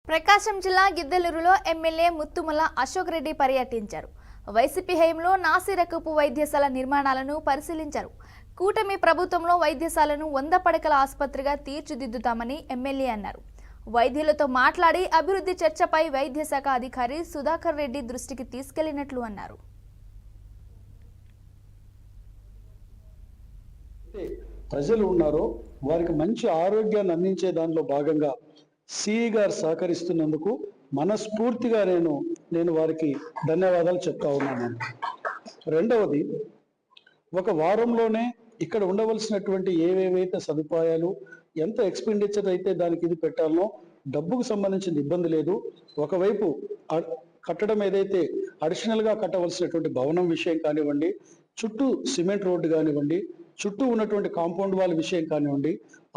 ప్రకాశం జిల్లా గిద్దలూరులో ఎమ్మెల్యే ముత్తుమల అశోక్ రెడ్డి పర్యటించారు. వైసీపీ హయాంలో నాసిరకపు వైద్యశాల నిర్మాణాలను పరిశీలించారు. కూటమి ప్రభుత్వంలో వైద్యశాలను 100 పడకల ఆసుపత్రిగా తీర్చిదిద్దుతామని ఎమ్మెల్యే అన్నారు. వైద్యులతో మాట్లాడి అభివృద్ధి చర్చపై వైద్యశాఖ అధికారి సుధాకర్ రెడ్డి దృష్టికి తీసుకెళ్లినట్లు అన్నారు. ప్రజలు ఉన్నారో వారికి మంచి ఆరోగ్యాన్ని అందించే దానిలో భాగంగా సిఈ గారు సహకరిస్తున్నందుకు మనస్ఫూర్తిగా నేను వారికి ధన్యవాదాలు చెప్తా ఉన్నాను. రెండవది, ఒక వారంలోనే ఇక్కడ ఉండవలసినటువంటి ఏవేవైతే సదుపాయాలు, ఎంత ఎక్స్పెండిచర్ అయితే దానికి ఇది పెట్టాలనో డబ్బుకు సంబంధించిన ఇబ్బంది లేదు. ఒకవైపు కట్టడం ఏదైతే అడిషనల్గా కట్టవలసినటువంటి భవనం విషయం కానివ్వండి, చుట్టూ సిమెంట్ రోడ్డు కానివ్వండి, చుట్టూ ఉన్నటువంటి కాంపౌండ్ వాల్ విషయం కానివ్వండి,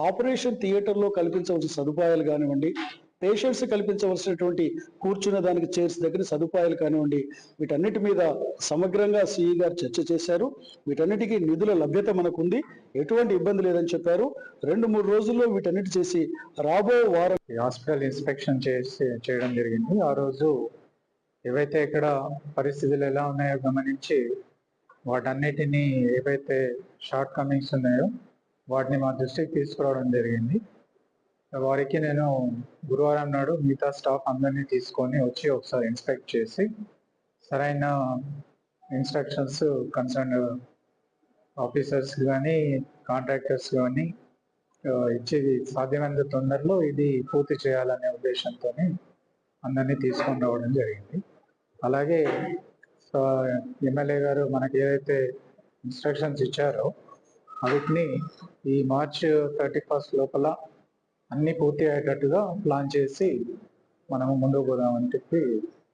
ఆపరేషన్ థియేటర్లో కల్పించవలసిన సదుపాయాలు కానివ్వండి, పేషెంట్స్ కల్పించవలసినటువంటి కూర్చునే దానికి చైర్స్ దగ్గర సదుపాయాలు కానివ్వండి, వీటన్నిటి మీద సమగ్రంగా సిఈ గారు చర్చ చేశారు. వీటన్నిటికీ నిధుల లభ్యత మనకుంది, ఎటువంటి ఇబ్బంది లేదని చెప్పారు. 2-3 రోజుల్లో వీటన్నిటి చేసి రాబో వారం హాస్పిటల్ ఇన్స్పెక్షన్ చేయడం జరిగింది. ఆ రోజు ఏవైతే ఇక్కడ పరిస్థితులు ఎలా ఉన్నాయో గమనించి వాటన్నిటినీ ఏవైతే షార్ట్ కమింగ్స్ ఉన్నాయో వాటిని మా దృష్టికి తీసుకురావడం జరిగింది. వారికి నేను గురువారం నాడు మిగతా స్టాఫ్ అందరినీ తీసుకొని వచ్చి ఒకసారి ఇన్స్పెక్ట్ చేసి సరైన ఇన్స్ట్రక్షన్స్ కన్సర్న్ ఆఫీసర్స్ కానీ కాంట్రాక్టర్స్ కానీ ఇచ్చేది సాధ్యమైనంత తొందరలో ఇది పూర్తి చేయాలనే ఉద్దేశంతో అందరినీ తీసుకొని రావడం జరిగింది. అలాగే ఎమ్మెల్యే గారు మనకి ఏదైతే ఇన్స్ట్రక్షన్స్ ఇచ్చారో వీటిని ఈ March 31 లోపల అన్ని పూర్తి అయ్యేటట్టుగా ప్లాన్ చేసి మనము ముందుకు పోదామని చెప్పి